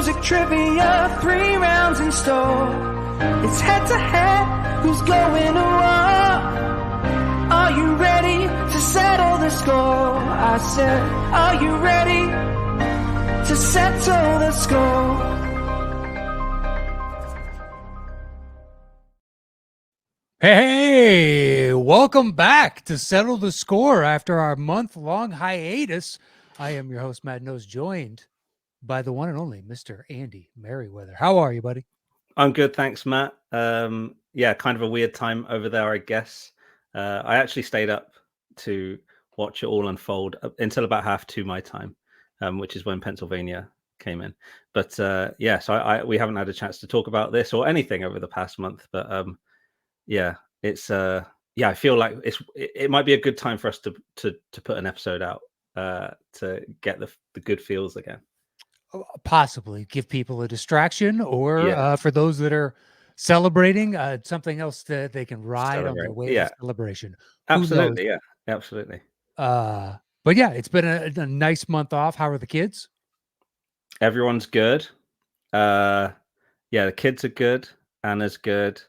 music trivia, 3 rounds in store. It's head to head, who's going to war? Are you ready to settle the score? I said, are you ready to settle the score? Hey, welcome back to Settle the Score after our month-long hiatus. I am your host, Matt Knost, joined by the one and only Mr. Andy Merryweather. How are you, buddy? I'm good, thanks, Matt. Yeah, kind of a weird time over there, I guess. I actually stayed up to watch it all unfold until about 1:30 my time, which is when Pennsylvania came in. But yeah, so we haven't had a chance to talk about this or anything over the past month. But yeah, it's I feel like it might be a good time for us to put an episode out to get the good feels again. Possibly give people a distraction, or for those that are celebrating, something else that they can ride on their way to celebration. Absolutely, yeah, absolutely. But yeah, it's been a nice month off. How are the kids? Everyone's good. Yeah, the kids are good. Anna's good.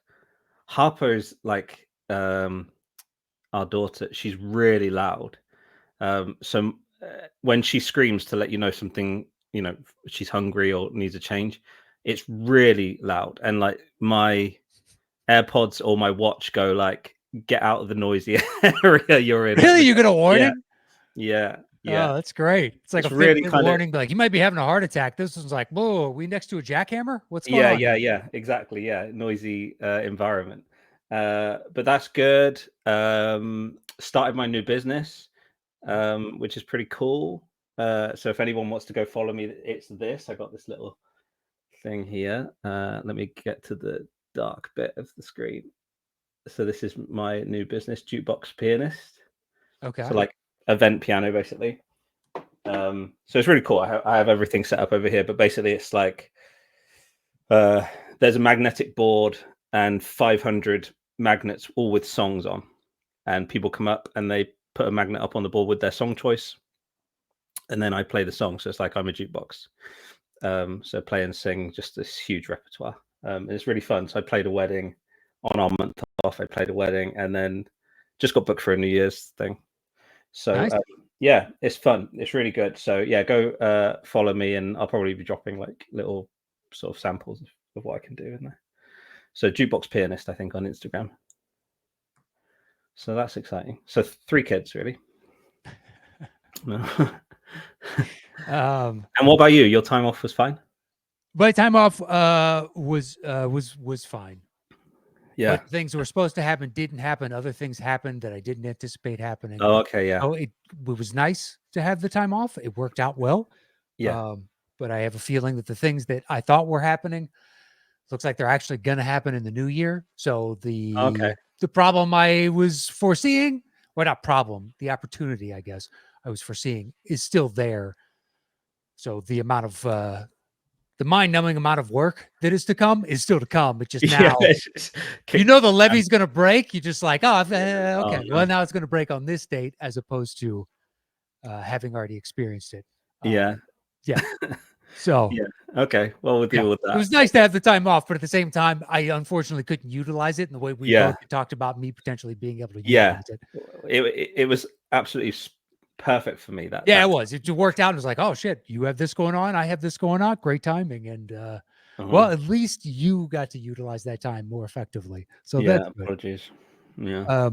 Harper's like our daughter. She's really loud. So when she screams to let you know something, she's hungry or needs a change, it's really loud. And like my AirPods or my watch go like, get out of the noisy area you're in. Really? You get a warning? Yeah. Oh, that's great. It's like a really warning, like you might be having a heart attack. This one's like, whoa, are we next to a jackhammer? What's going on? Yeah, exactly. Yeah, noisy environment. But that's good. Started my new business, which is pretty cool. So if anyone wants to go follow me, it's this. I got this little thing here. Let me get to the dark bit of the screen. So this is my new business, Jukebox Pianist. Okay. So like event piano, basically. So it's really cool. I have everything set up over here, but basically it's like there's a magnetic board and 500 magnets, all with songs on, and people come up and they put a magnet up on the board with their song choice, and then I play the song. So it's like I'm a jukebox. So play and sing, just this huge repertoire. And it's really fun. So I played a wedding on our month off. I played a wedding and then just got booked for a New Year's thing. So nice. Yeah, it's fun. It's really good. So yeah, go follow me, and I'll probably be dropping like little sort of samples of what I can do in there. So Jukebox Pianist, I think, on Instagram. So that's exciting. So 3 kids, really. And what about you? Your time off was fine? My time off was fine. Yeah. But things that were supposed to happen didn't happen. Other things happened that I didn't anticipate happening. Oh, okay, yeah. So it was nice to have the time off. It worked out well. Yeah. But I have a feeling that the things that I thought were happening looks like they're actually going to happen in the new year. So the problem I was foreseeing, well, not problem, the opportunity, I guess, I was foreseeing is still there. So the amount of the mind-numbing amount of work that is to come is still to come. It's just now, the levee's going to break. You're just like, okay. Oh, no. Well, now it's going to break on this date as opposed to having already experienced it. Yeah. So, yeah. Okay. Well, we'll deal with that. It was nice to have the time off, but at the same time, I unfortunately couldn't utilize it in the way we both talked about me potentially being able to utilize it. It was absolutely perfect for me. It was. It worked out. It was like, oh shit, you have this going on, I have this going on. Great timing, and well, at least you got to utilize that time more effectively. So that's good. Apologies. Yeah.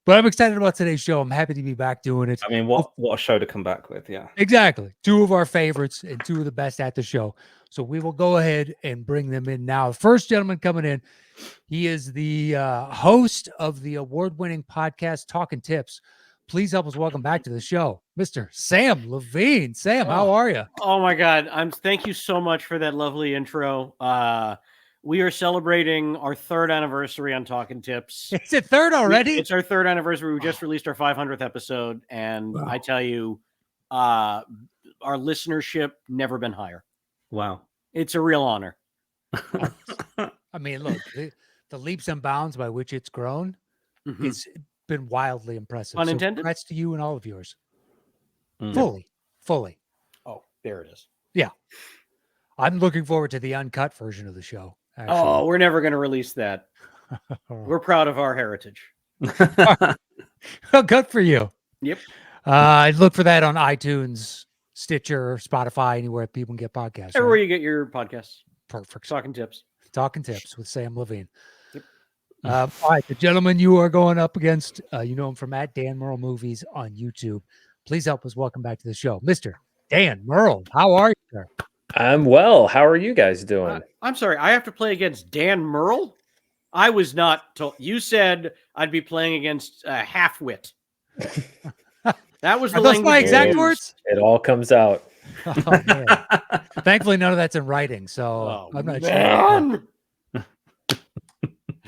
But I'm excited about today's show. I'm happy to be back doing it. I mean, what a show to come back with. Yeah. Exactly. 2 of our favorites and 2 of the best at the show. So we will go ahead and bring them in now. First gentleman coming in, he is the host of the award-winning podcast Talking Tips. Please help us welcome back to the show, Mr. Samm Levine. Sam, how are you? Oh my God. Thank you so much for that lovely intro. We are celebrating our 3rd anniversary on Talking Tips. Is it 3rd already? It's our 3rd anniversary. We just released our 500th episode, and I tell you, our listenership never been higher. Wow. It's a real honor. I mean, look, the leaps and bounds by which it's grown, it's been wildly impressive. Unintended? So congrats to you and all of yours. Fully. Oh, there it is. Yeah. I'm looking forward to the uncut version of the show. Actually. Oh, we're never going to release that. We're proud of our heritage. Well, good for you. Yep. Look for that on iTunes, Stitcher, Spotify, anywhere people can get podcasts. Everywhere right? you get your podcasts. Perfect. Talking tips. Talking tips with Samm Levine. Yep. All right, the gentleman you are going up against, you know him from Dan Murrell Movies on YouTube. Please help us welcome back to the show, Mr. Dan Murrell. How are you, sir? I'm well. How are you guys doing? I'm sorry. I have to play against Dan Murrell? I was not told. You said I'd be playing against half-wit. That was the Are those my language exact used. words? It all comes out. Oh, man. Thankfully, none of that's in writing, so I'm not sure. Man.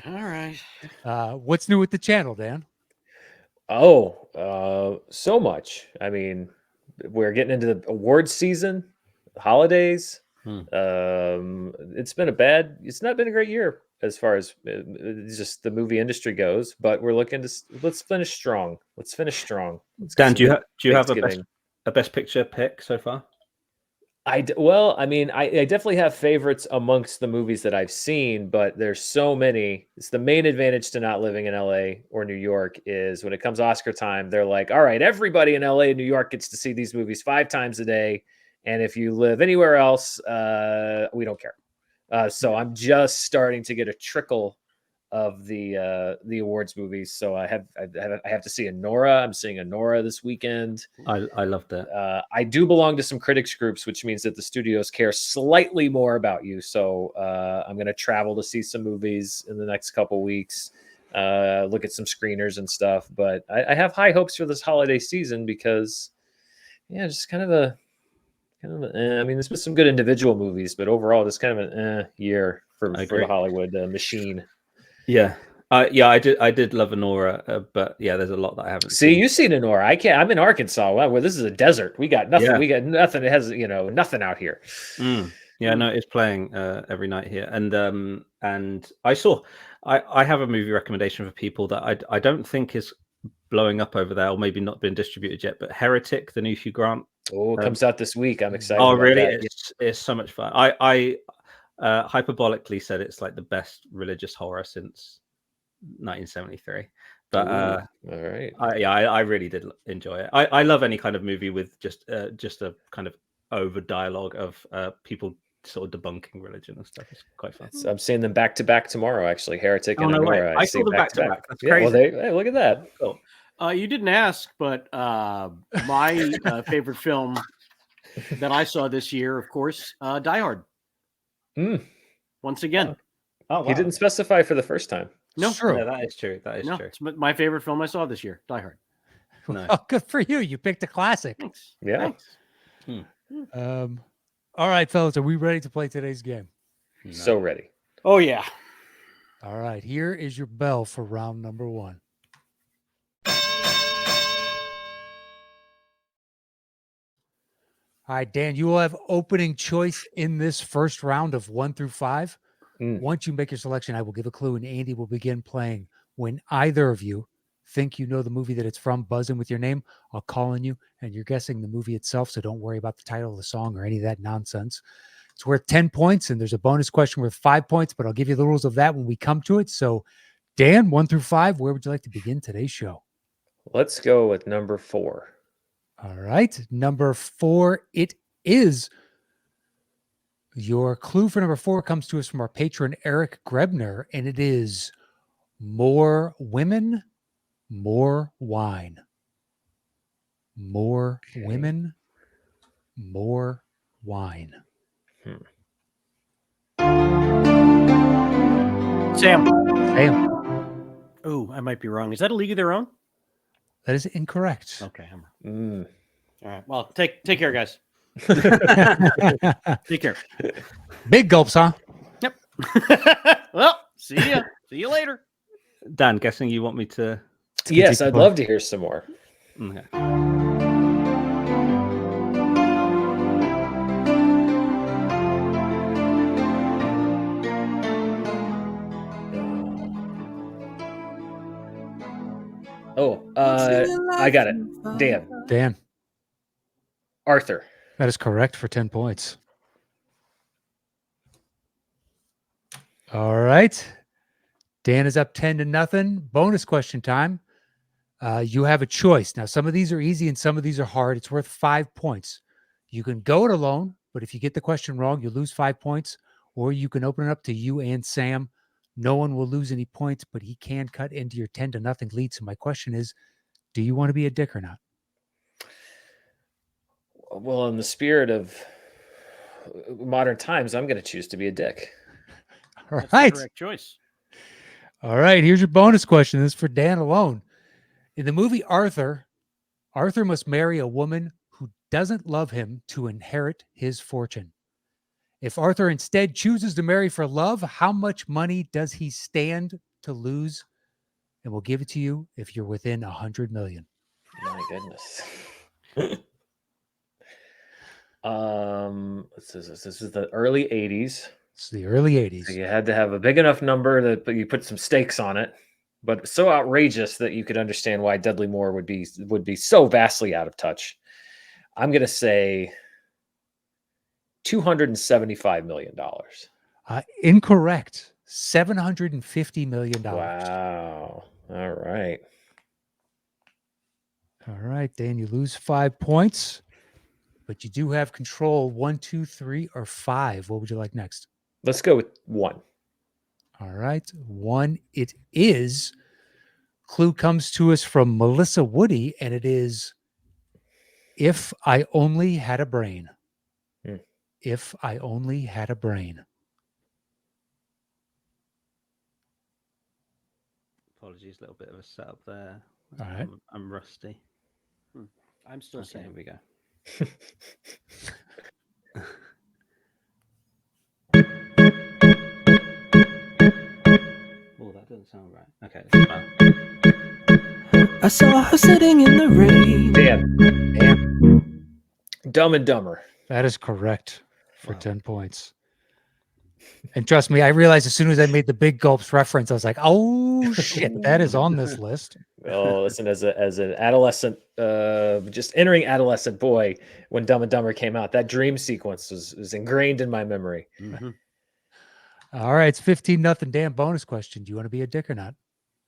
All right. What's new with the channel, Dan? So much. I mean, we're getting into the awards season, holidays. It's not been a great year as far as just the movie industry goes, but we're looking to let's finish strong. Let's Dan, do you have a best picture pick so far? I definitely have favorites amongst the movies that I've seen, but there's so many. It's the main advantage to not living in LA or New York is when it comes Oscar time, they're like, all right, everybody in LA and New York gets to see these movies 5 times a day. And if you live anywhere else, we don't care. So I'm just starting to get a trickle of the awards movies. So I have to see Anora. I'm seeing Anora this weekend. I love that. I do belong to some critics groups, which means that the studios care slightly more about you. So I'm going to travel to see some movies in the next couple weeks, look at some screeners and stuff. But I have high hopes for this holiday season because, just kind of I mean, there's been some good individual movies, but overall, this kind of an year for the Hollywood machine. Yeah. I did love Anora, but there's a lot that I haven't seen. You've seen Anora. I can't. I'm in Arkansas, where this is a desert. We got nothing. Yeah. We got nothing. It has nothing out here. Yeah, no, it's playing every night here, and I have a movie recommendation for people that I don't think is blowing up over there, or maybe not been distributed yet. But Heretic, the new Hugh Grant. Oh, it comes out this week. I'm excited. Oh, about really? That. It's so much fun. I hyperbolically said it's like the best religious horror since 1973. But all right. I really did enjoy it. I love any kind of movie with just a kind of over dialogue of people sort of debunking religion and stuff. It's quite fun. So I'm seeing them back to back tomorrow. Actually, Heretic and Anora. I saw them back to back. That's crazy. crazy. Well, hey, look at that. Cool. You didn't ask, but my favorite film that I saw this year, of course, Die Hard. Once again. Oh, wow. He didn't specify for the first time. No, true. Yeah, that is true. That is true. It's my favorite film I saw this year, Die Hard. No. Oh, good for you. You picked a classic. Thanks. Yeah. Thanks. All right, fellas, are we ready to play today's game? No. So ready. Oh, yeah. All right, here is your bell for round number 1. All right, Dan, you will have opening choice in this first round of 1 through 5. Once you make your selection, I will give a clue, and Andy will begin playing. When either of you think you know the movie that it's from, buzz in with your name. I'll call on you, and you're guessing the movie itself, so don't worry about the title of the song or any of that nonsense. It's worth 10 points, and there's a bonus question worth 5 points, but I'll give you the rules of that when we come to it. So, Dan, 1 through 5, where would you like to begin today's show? Let's go with number 4. All right, number 4, it is. Your clue for number 4 comes to us from our patron, Eric Grebner, and it is More Women, More Wine. More women, more wine. Sam. Oh, I might be wrong. Is that A League of Their Own? that is incorrect. Okay. All right. Well, take care, guys. Take care. Big gulps, huh? Yep. Well, see ya. See you later. Dan, guessing you want me to? Yes, I'd love to hear some more. Okay. I got it. Dan. Dan. Arthur. That is correct for 10 points. All right. Dan is up 10-0. Bonus question time. You have a choice. Now, some of these are easy and some of these are hard. It's worth 5 points. You can go it alone, but if you get the question wrong, you lose 5 points, or you can open it up to you and Sam. No one will lose any points, but he can cut into your 10-0 lead. So my question is, do you want to be a dick or not? Well, in the spirit of modern times, I'm going to choose to be a dick. All That's right. the correct choice. All right. Here's your bonus question. This is for Dan alone. In the movie Arthur must marry a woman who doesn't love him to inherit his fortune. If Arthur instead chooses to marry for love, how much money does he stand to lose? And we'll give it to you if you're within 100 million. My goodness. This is the early 80s. It's the early 80s. So you had to have a big enough number that you put some stakes on it, but so outrageous that you could understand why Dudley Moore would be so vastly out of touch. I'm going to say $275 million. Incorrect. $750 million. Wow. All right. All right, Dan, you lose 5 points, but you do have control 1, 2, 3, or 5. What would you like next? Let's go with 1. All right, 1 it is. Clue comes to us from Melissa Woody, and it is If I Only Had a Brain. If I Only Had a Brain. Apologies, a little bit of a setup there. All right. I'm rusty. I'm still Okay, saying. here we go. Oh, that doesn't sound right. Okay. Well. I saw her sitting in the rain. Dan. Dumb and Dumber. That is correct for 10 points. And trust me, I realized as soon as I made the big gulps reference, I was like, oh shit, that is on this list. Oh, listen, as an adolescent, just entering adolescent boy, when Dumb and Dumber came out, that dream sequence was ingrained in my memory. Mm-hmm. All right, it's 15-0. Dan, bonus question. Do you want to be a dick or not?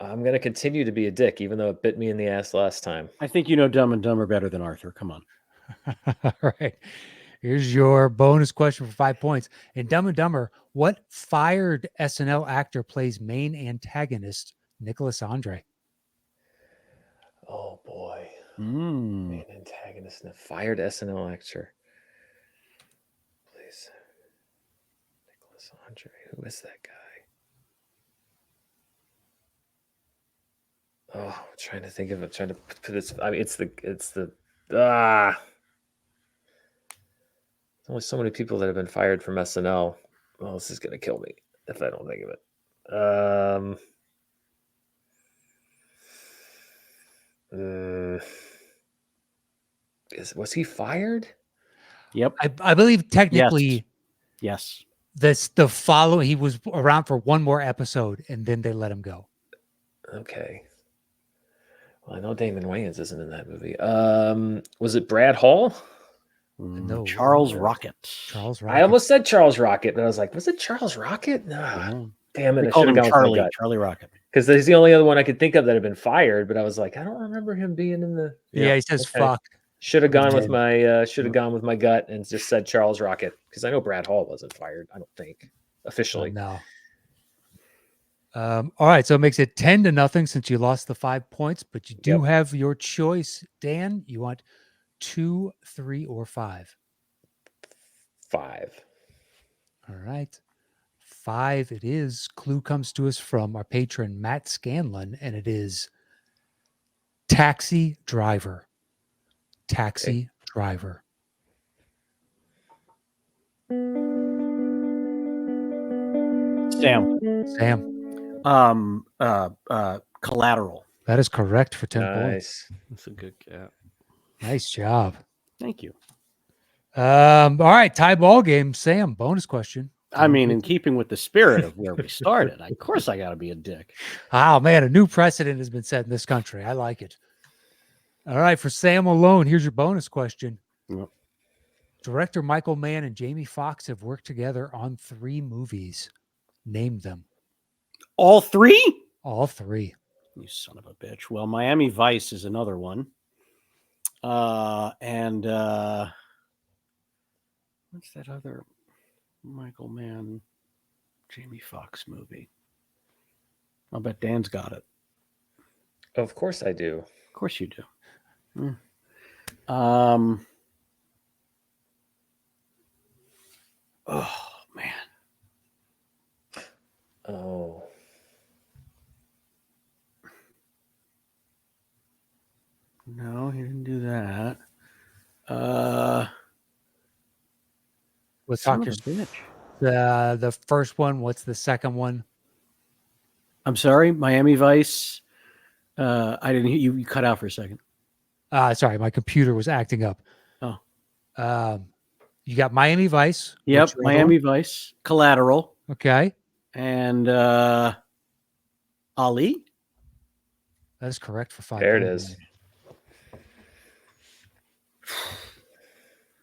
I'm going to continue to be a dick, even though it bit me in the ass last time. I think you know Dumb and Dumber better than Arthur. Come on. All right. Here's your bonus question for 5 points. In Dumb and Dumber, what fired SNL actor plays main antagonist Nicholas Andre? Oh, boy. Mm. Main antagonist and a fired SNL actor. Please. Nicholas Andre. Who is that guy? Oh, I'm trying to think of it. Trying to put this. I mean, it's the. There's only so many people that have been fired from SNL. Well, this is gonna kill me if I don't think of it. Was he fired? Yep. I believe technically, Yes. the following, he was around for one more episode and then they let him go. Okay. Well, I know Damon Wayans isn't in that movie. Was it Brad Hall? No. Charles Rocket. Charles Rocket. I almost said Charles Rocket, but I was like, was it Charles Rocket? Nah. Damn it. They I called should him have gone with my Charlie. gut. Charlie Rocket. Because he's the only other one I could think of that had been fired, but I was like, I don't remember him being in the. Yeah, he says fuck. Should have gone with did. my gut and just said Charles Rocket, because I know Brad Hall wasn't fired. I don't think officially. No. All right, so it makes it 10-0 since you lost the 5 points, but you do have your choice, Dan. You want 2, 3, or 5? 5. All right. 5 it is. Clue comes to us from our patron, Matt Scanlon, and it is Taxi Driver. Taxi Driver. Sam. Collateral. That is correct for 10 points. Nice. That's a good get. Nice job. Thank you. All right, tie ball game. Sam, bonus question. I mean, in keeping with the spirit of where we started, of course I got to be a dick. Oh, man, a new precedent has been set in this country. I like it. All right, for Sam alone, here's your bonus question. Yep. Director Michael Mann and Jamie Foxx have worked together on 3 movies. Name them. All three? All three. You son of a bitch. Well, Miami Vice is another one. And what's that other Michael Mann, Jamie Foxx movie? I'll bet Dan's got it. Of course I do. Of course you do. Oh man. Oh. No, he didn't do that. Let's Son talk of your a bitch. the first one. What's the second one? I'm sorry, Miami Vice. I didn't hear you. You cut out for a second. Sorry, my computer was acting up. Oh. You got Miami Vice. Yep, What's your other Miami one? Vice, Collateral, Okay, and Ali. that is correct for 5 There it points. is.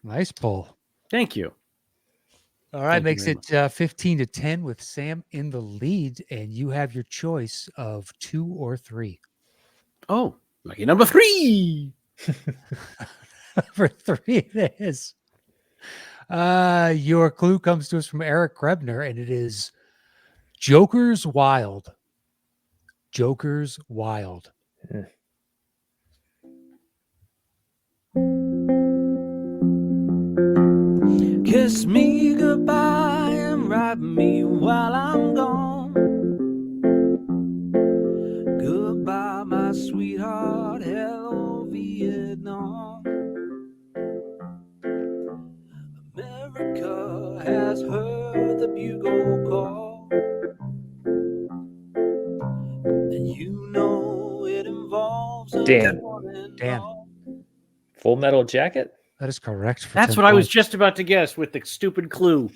Nice pull. Thank you. All right, Thank you makes very it 15-10 with Sam in the lead, and you have your choice of 2 or 3. Oh, lucky number 3. For 3 it is. Your clue comes to us from Eric Grebner, and it is Joker's Wild. Joker's Wild. Kiss me goodbye and wrap me while I'm gone. Goodbye, my sweetheart. Hello, Vietnam. America has heard the bugle call, and you know it involves a Dan. one and Dan. all. Full Metal Jacket? That is correct. For That's 10 what I was points. just about to guess with the stupid clue.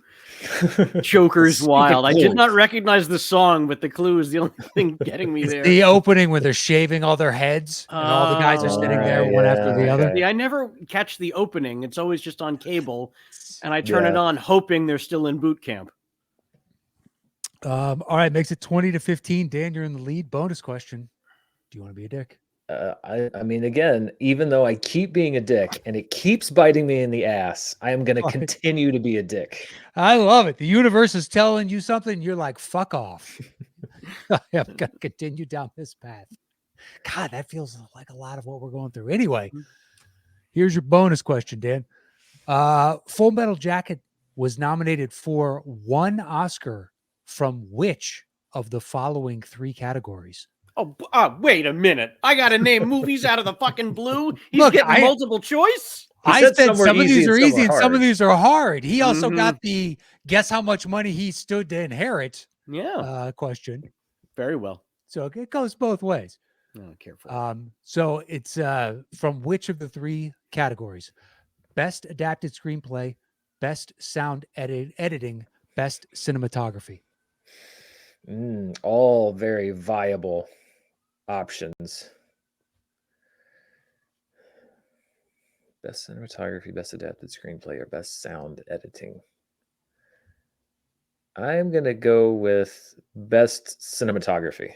Joker's Stupid Wild. I clue. did not recognize the song, but the clue is the only thing getting me It's there. the opening where they're shaving all their heads, and all the guys are sitting there one after the other. See, I never catch the opening. It's always just on cable, and I turn it Yeah. on hoping they're still in boot camp. All right, makes it 20-15. Dan, you're in the lead. Bonus question: do you want to be a dick? I mean, again, even though I keep being a dick and it keeps biting me in the ass, I am going to All right. continue to be a dick. I love it. The universe is telling you something. You're like, fuck off. I'm going to continue down this path. God, that feels like a lot of what we're going through. Anyway, here's your bonus question, Dan. Full Metal Jacket was nominated for 1 Oscar from which of the following 3 categories? Oh, wait a minute. I got to name movies out of the fucking blue. He's Look, getting multiple choice. He I said said some were some of easy these and are some easy were and some of hard. these are hard. He also Mhm. got the guess how much money he stood to inherit Yeah, question. very well. So it goes both ways. I don't care for it. So it's from which of the 3 categories? Best adapted screenplay, best sound editing, best cinematography. All very viable options. Best cinematography, best adapted screenplay, or best sound editing. I'm going to go with best cinematography.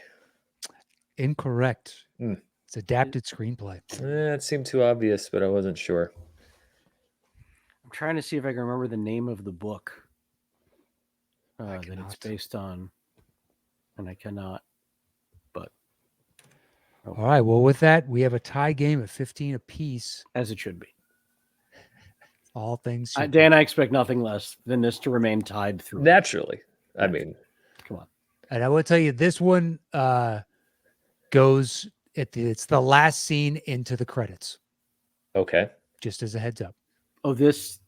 Incorrect. Mm. It's adapted screenplay. It seemed too obvious, but I wasn't sure. I'm trying to see if I can remember the name of the book that it's cannot. based on, and I cannot. But All right. Well, with that, we have a tie game at 15 apiece. as it should be. All things. Dan, I expect nothing less than this to remain tied through. Naturally. I mean, Come on. And I will tell you, this one goes it's the last scene into the credits. okay. Just as a heads up. Oh, this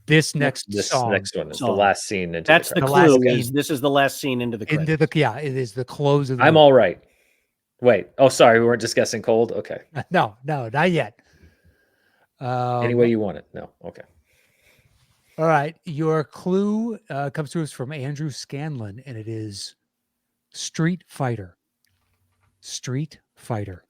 Next This song next one is the Song. last scene. Into that's the the credits. last clue. Is scene. this is the last scene into the credits. Into the it is the close of the I'm movie. all right. Wait. Oh, sorry. We weren't just guessing cold. Okay. No, not yet. Any way you want it. No. Okay. All right. Your clue comes to us from Andrew Scanlon, and it is Street Fighter. Street Fighter.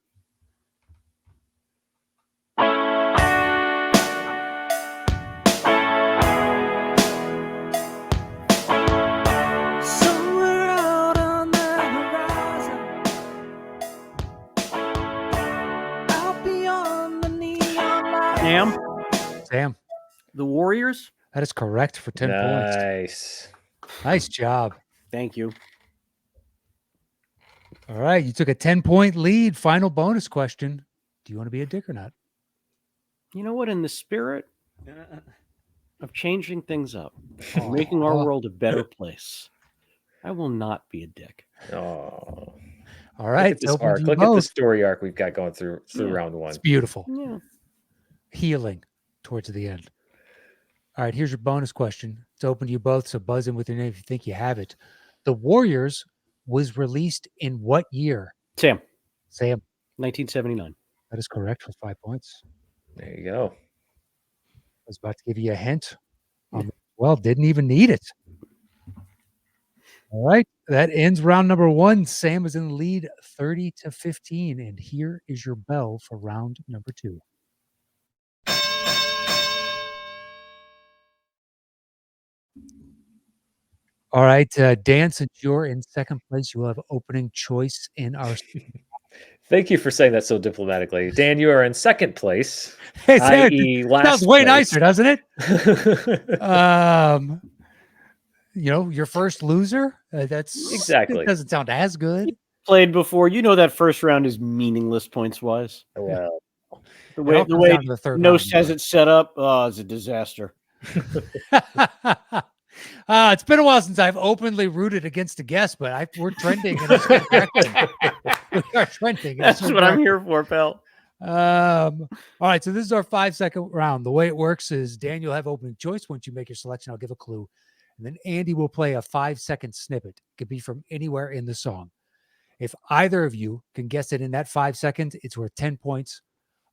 Somewhere Sam. The Warriors. That is correct for 10 points. Nice. Nice job. Thank you. All right. You took a 10-point lead. Final bonus question. Do you want to be a dick or not? You know what? In the spirit of changing things up, making our world a better place, I will not be a dick. Oh. All right. Look at this arc. Look at the story arc we've got going through round one. It's beautiful. Yeah. Healing towards the end. All right. Here's your bonus question. It's open to you both, so buzz in with your name if you think you have it. The Warriors was released in what year? Sam. 1979. 1979. That is correct for 5 points. There you go. I was about to give you a hint. Well, didn't even need it. All right. That ends round number 1. Sam is in the lead 30-15. And here is your bell for round number 2. All right. Dan, since you're in second place, you will have opening choice in our. Thank you for saying that so diplomatically. Dan, you are in second place. Hey, i.e. last sounds way place. nicer, doesn't it? Your first loser. That's exactly. It doesn't sound as good. Played before. You know that first round is meaningless points wise. Well, the way Knost has it set up is a disaster. It's been a while since I've openly rooted against a guest, but we're trending. In we are trending. That's what I'm here for, pal. All right, so this is our 5-second round. The way it works is Dan, you'll have opening choice. Once you make your selection, I'll give a clue. And then Andy will play a 5-second snippet. It could be from anywhere in the song. If either of you can guess it in that 5 seconds, it's worth 10 points.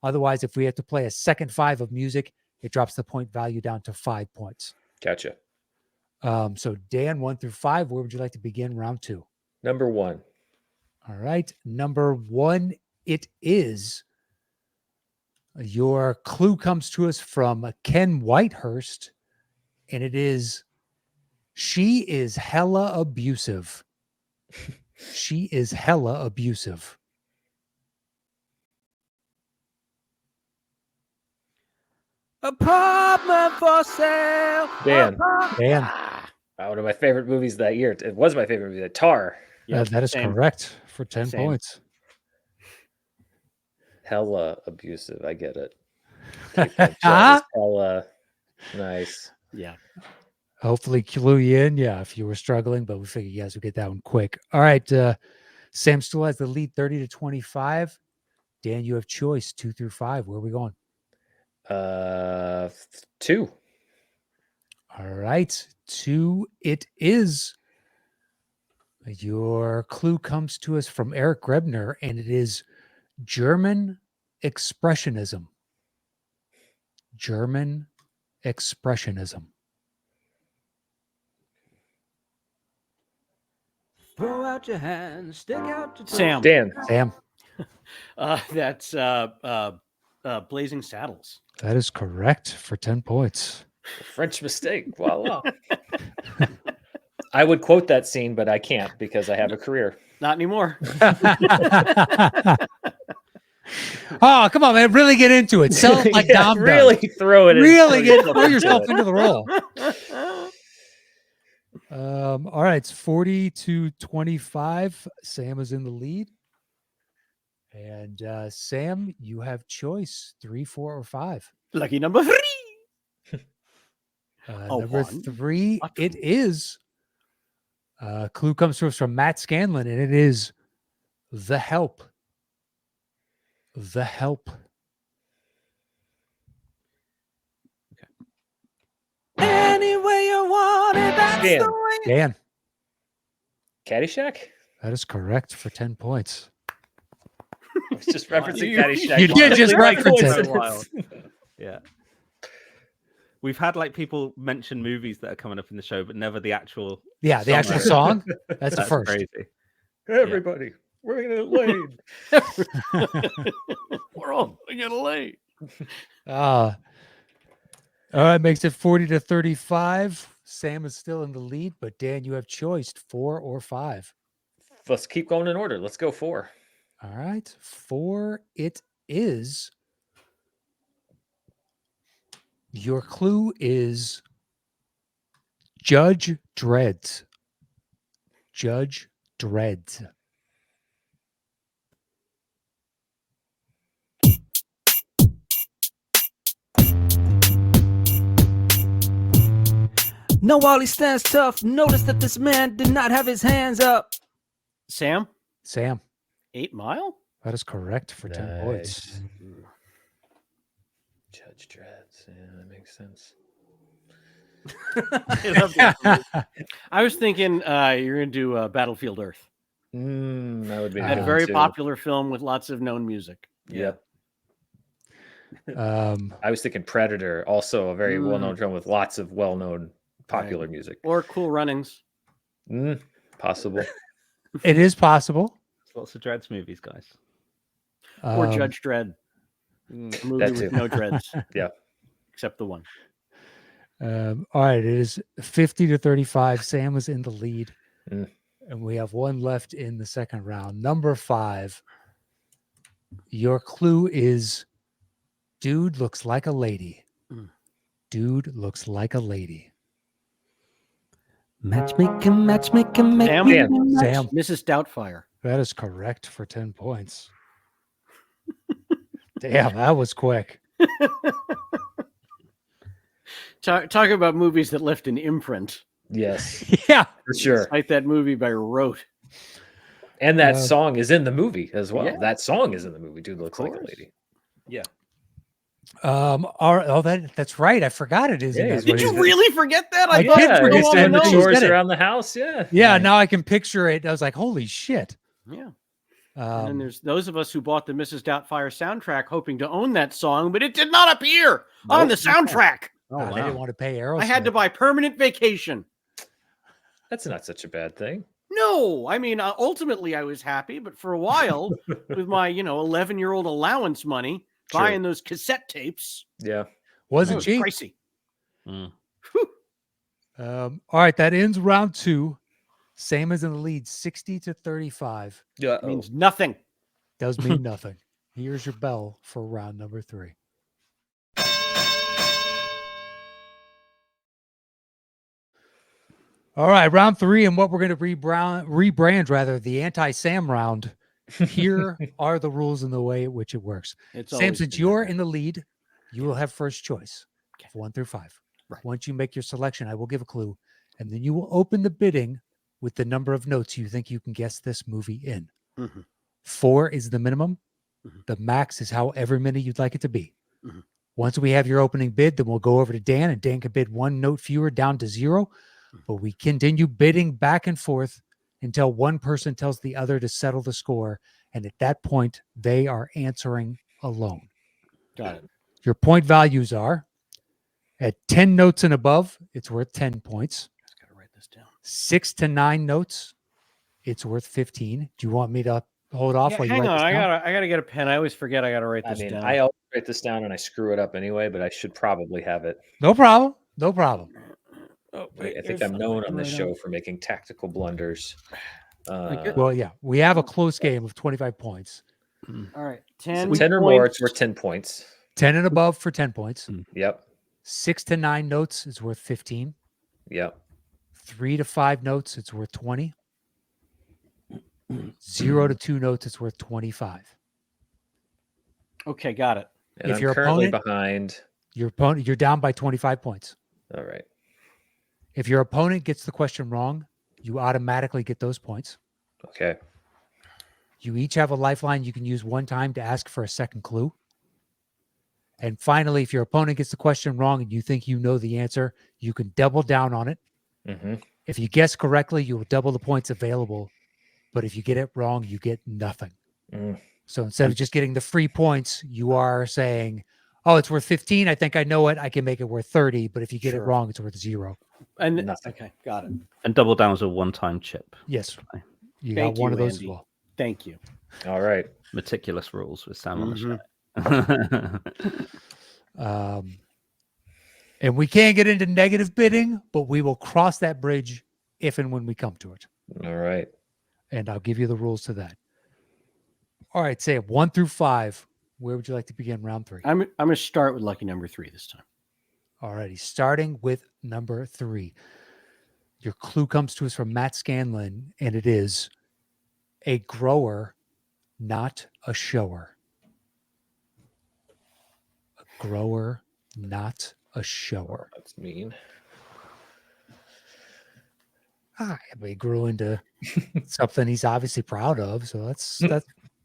Otherwise, if we have to play a second 5 of music, it drops the point value down to 5 points. Gotcha. So Dan, 1 through 5, where would you like to begin round 2? Number 1. All right. Number 1, it is. Your clue comes to us from Ken Whitehurst, and it is, she is hella abusive. She is hella abusive. Apartment for sale. Dan. Dan. One of my favorite movies that year. It was my favorite movie, Tar. That is correct for 10 points. Hella abusive. I get it. Hella nice. Yeah. Hopefully clue you in. Yeah, if you were struggling, but we figured you guys would get that one quick. All right. Sam still has the lead 30-25. Dan, you have choice 2 through 5. Where are we going? 2. All right. 2 it is. Your clue comes to us from Eric Grebner, and it is German expressionism. German expressionism. Throw out your hands, stick out your Sam. Dan. Sam. That's Blazing Saddles. That is correct for 10 points. French mistake. Voila. I would quote that scene, but I can't because I have a career. Not anymore. Oh, come on, man. Really get into it. Sell it like Dom really does. throw it in. Really throw yourself into the role. All right, it's 40-25. Sam is in the lead. And Sam, you have choice 3, 4, or 5. Lucky number 3. Number 3, it is. Clue comes to us from Matt Scanlon, and it is The Help. The Help. Okay. Any way you want it, that's Dan. the way. Dan. Caddyshack? That is correct for 10 points. I was just referencing Caddyshack. You did just reference it. Yeah. We've had like people mention movies that are coming up in the show, but never the actual. Yeah, the actual song. That's the first. Crazy. Everybody, we're gonna get laid. We're all gonna get laid. All right, makes it 40-35. Sam is still in the lead, but Dan, you have choiced 4 or 5. Let's keep going in order. Let's go 4. All right, 4 it is. Your clue is Judge Dredd. Judge Dredd. No, while he stands tough, notice that this man did not have his hands up. Sam? 8 Mile? That is correct for 10 points. Judge Dredd. Yeah, that makes sense. I was thinking you're going to do Battlefield Earth. That would be that very popular film with lots of known music. Yep. I was thinking Predator, also a very well-known film with lots of well-known popular music. Or Cool Runnings. Possible. It is possible. There's lots of Dreads movies, guys. Or Judge Dredd. A movie with no dreads. Yeah. Except the one. All right. It is 50-35. Sam was in the lead. And we have one left in the second round. Number 5. Your clue is dude looks like a lady. Dude looks like a lady. Matchmaking, matchmaking, Sam. Mrs. Doubtfire. That is correct for 10 points. Damn, that was quick. Talk about movies that left an imprint. Yes. Yeah. For sure. Like that movie by Rote. And that song is in the movie as well. Yeah. That song is in the movie. Dude looks like a lady. Yeah. That's right. I forgot it is. Yeah. Did you really forget that? I thought did it was forget all that. on the the Chores chores it. around the house. Yeah. Yeah, now I can picture it. I was like, holy shit. Yeah. And then there's those of us who bought the Mrs. Doubtfire soundtrack hoping to own that song, but it did not appear on the soundtrack. They didn't want to pay Aerosmith. I had to buy Permanent Vacation. That's not such a bad thing. No, I mean, ultimately I was happy, but for a while with my, 11-year-old allowance money, buying those cassette tapes. Yeah. Wasn't cheap. Pricey. All right, that ends round 2. Sam is in the lead, 60-35. Yeah. Means nothing. Does mean nothing. Here's your bell for round number 3. All right, round 3, and what we're going to rebrand rather the anti-Sam round. Here are the rules and the way in which it works. Sam, since you're in the lead, you will have first choice, 1 through 5. Right. Once you make your selection, I will give a clue, and then you will open the bidding with the number of notes you think you can guess this movie in. 4 is the minimum. The max is however many you'd like it to be. Once we have your opening bid, then we'll go over to Dan, and Dan can bid 1 note fewer down to 0. But we continue bidding back and forth until one person tells the other to settle the score. And at that point, they are answering alone. Got it. Your point values are at 10 notes and above, it's worth 10 points. I just got to write this down. 6 to 9 notes, it's worth 15. Do you want me to hold off? Yeah, while you hang write on. this down? I gotta get a pen. I always forget I gotta write this down. I always write this down and I screw it up anyway, but I should probably have it. No problem. No problem. I think I'm known on this show for making tactical blunders. Well, yeah, we have a close game of 25 points. All right. 10 or more, it's worth 10 points. 10 and above for 10 points. Yep. 6 to 9 notes is worth 15. Yep. 3 to 5 notes, it's worth 20. 0 to 2 notes, it's worth 25. Okay, got it. And If I'm your currently opponent- behind. Your opponent, you're down by 25 points. All right. If your opponent gets the question wrong, you automatically get those points. Okay. You each have a lifeline you can use one time to ask for a second clue. And finally, if your opponent gets the question wrong and you think you know the answer, you can double down on it. If you guess correctly, you will double the points available. But if you get it wrong, you get nothing. So instead of just getting the free points, you are saying, oh, it's worth 15. I think I know it. I can make it worth 30. But if you get it wrong, it's worth 0. And Nothing. okay, got it. And double down was a one-time chip. Yes. You Thank got one you, of those Andy. as well. Thank you. All right. Meticulous rules with Sam on the show. And we can't get into negative bidding, but we will cross that bridge if and when we come to it. All right. And I'll give you the rules to that. All right, say 1 through 5. Where would you like to begin round 3? I'm going to start with lucky number 3 this time. Alrighty, starting with number 3. Your clue comes to us from Matt Scanlon, and it is a grower, not a shower. A grower, not a shower. That's mean. He grew into something he's obviously proud of, so that's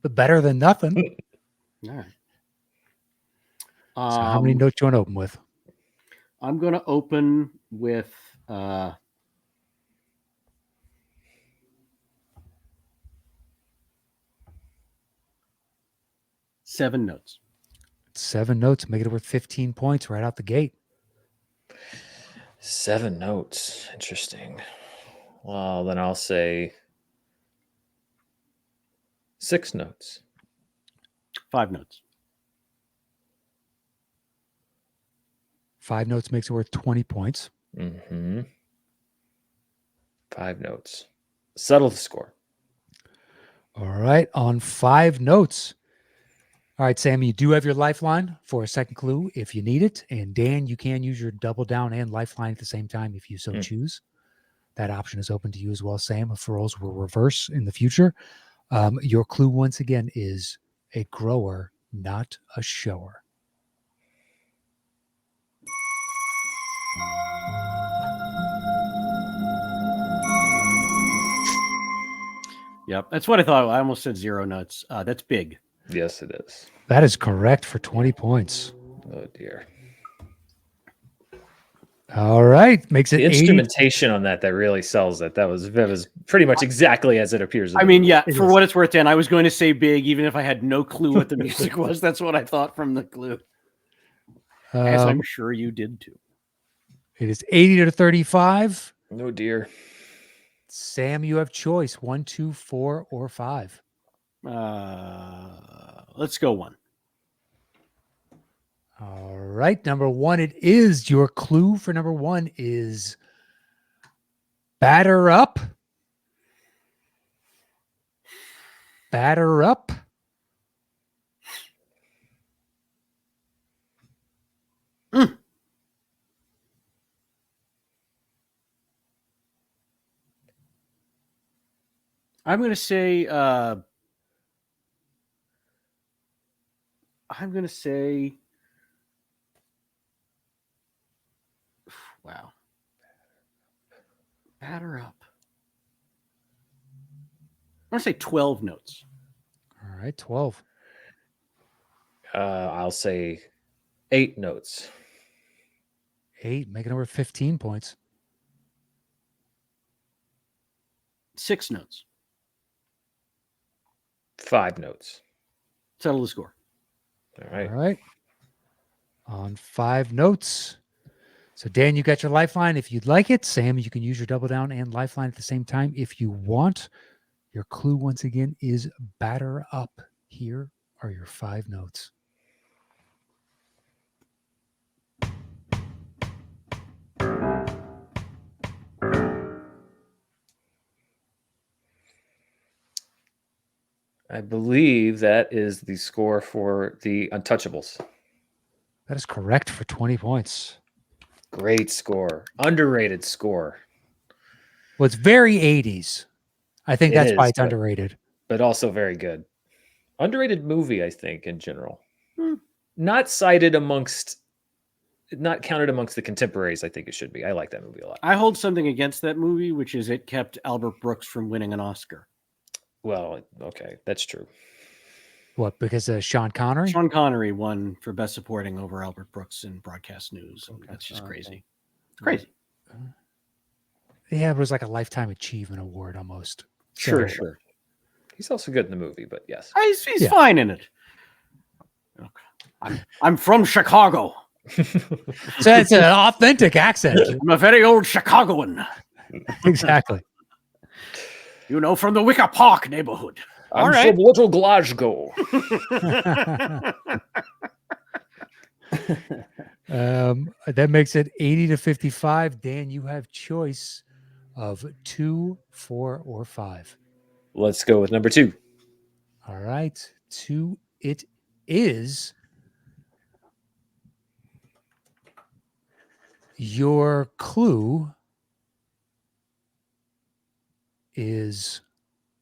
better than nothing. All right. So how many notes you want to open with? I'm going to open with 7 notes. 7 notes, make it worth 15 points right out the gate. 7 notes. Interesting. Well, then I'll say 6 notes. 5 notes. 5 notes makes it worth 20 points. 5 notes. Settle the score. All right, on 5 notes. All right, Sam, you do have your lifeline for a second clue if you need it. And Dan, you can use your double down and lifeline at the same time if you so choose. That option is open to you as well, Sam, if roles will reverse in the future. Your clue, once again, is a grower, not a shower. Yep, that's what I thought. I almost said 0 notes. That's big. Yes, it is. That is correct for 20 points. Oh, dear. All right. Makes it the instrumentation on that really sells it. That was pretty much exactly as it appears. I mean, yeah, for what it's worth, Dan, I was going to say big, even if I had no clue what the music was. That's what I thought from the clue. As I'm sure you did too. It is 80 to 35. Oh, dear. Sam, you have choice 1, 2, 4, or 5. Let's go 1. All right. Number 1, it is. Your clue for number 1 is batter up. Batter up. I'm going to say, wow. Batter up. I'm going to say 12 notes. All right, 12. I'll say 8 notes. 8, making over 15 points. 6 notes. 5 notes. Settle the score. All right. All right. On 5 notes. So, Dan, you got your lifeline if you'd like it. Sam, you can use your double down and lifeline at the same time if you want. Your clue, once again, is batter up. Here are your 5 notes. I believe that is the score for the Untouchables. That is correct for 20 points. Great score. Underrated score. Well, it's very 80s. I think that's why it's but, underrated. But also very good. Underrated movie, I think, in general. Not counted amongst the contemporaries, I think it should be. I like that movie a lot. I hold something against that movie, which is it kept Albert Brooks from winning an Oscar. Well, okay, that's true. What, because of Sean Connery? Sean Connery won for Best Supporting over Albert Brooks in broadcast news. That's just crazy. It's crazy. Yeah, it was like a Lifetime Achievement Award almost. Sure. He's also good in the movie, but yes. He's fine in it. I'm from Chicago. So it's an authentic accent. I'm a very old Chicagoan. Exactly. You know, from the Wicker Park neighborhood. I'm from Little Glasgow. That makes it 80 to 55. Dan, you have choice of 2, 4, or 5. Let's go with number 2. All right. 2, it is. Your clue is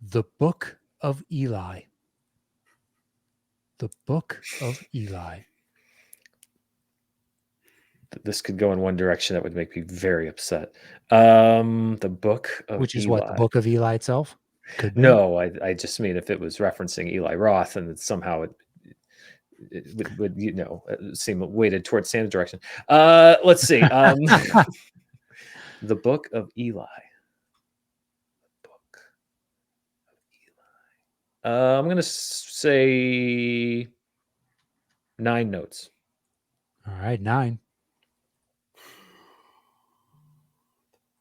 the Book of Eli. The Book of Eli. This could go in one direction that would make me very upset. The Book of Which is Eli. what, the Book of Eli itself? Could be. No, I just mean if it was referencing Eli Roth and somehow it would seem weighted towards Sam's direction. Let's see. The Book of Eli. Book of Eli. I'm gonna say 9 notes. All right, 9.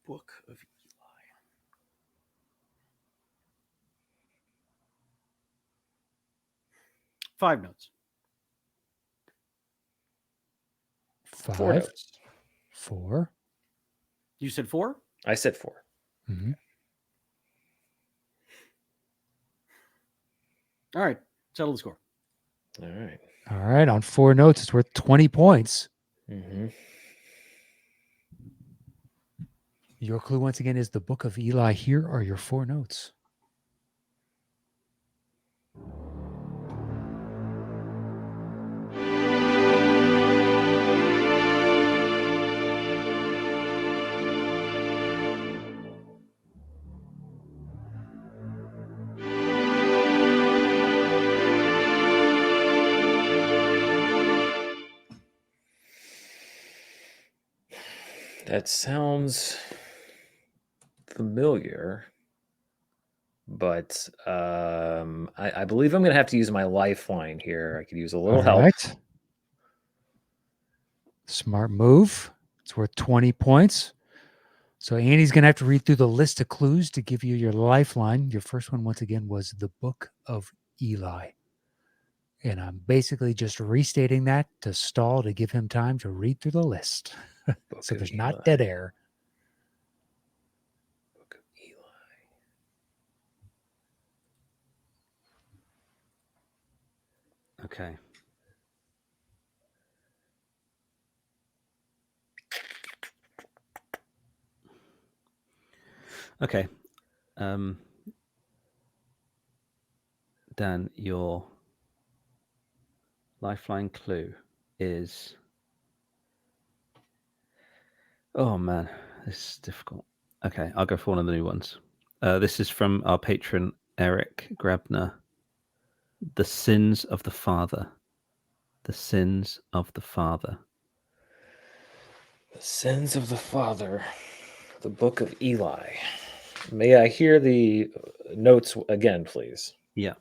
Book of Eli. 5 notes. 5. 4 notes. 4. You said 4? I said 4. Mm-hmm. All right. Settle the score. All right. All right, on 4 notes, it's worth 20 points. Mm-hmm. Your clue once again is the Book of Eli. Here are your 4 notes. That sounds familiar, but I believe I'm going to have to use my lifeline here. I could use a little help. Right. Smart move. It's worth 20 points. So Andy's going to have to read through the list of clues to give you your lifeline. Your first one, once again, was the Book of Eli. And I'm basically just restating that to stall to give him time to read through the list. So there's not dead air. Book of Eli. Okay. Okay. Dan, your lifeline clue is... Oh, man. This is difficult. Okay, I'll go for one of the new ones. This is from our patron, Eric Grabner. The Sins of the Father. The Sins of the Father. The Sins of the Father. The Book of Eli. May I hear the notes again, please? Yeah.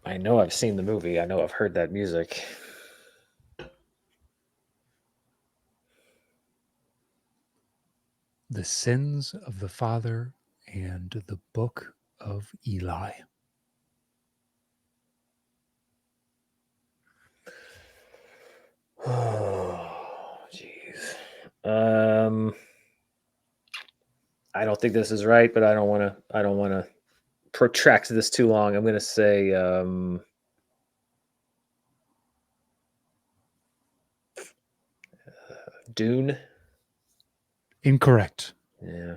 I know I've seen the movie. I know I've heard that music. The Sins of the Father and the Book of Eli. Oh, jeez. I don't think this is right, but I don't want to protract this too long. I'm going to say Dune. Incorrect. Yeah.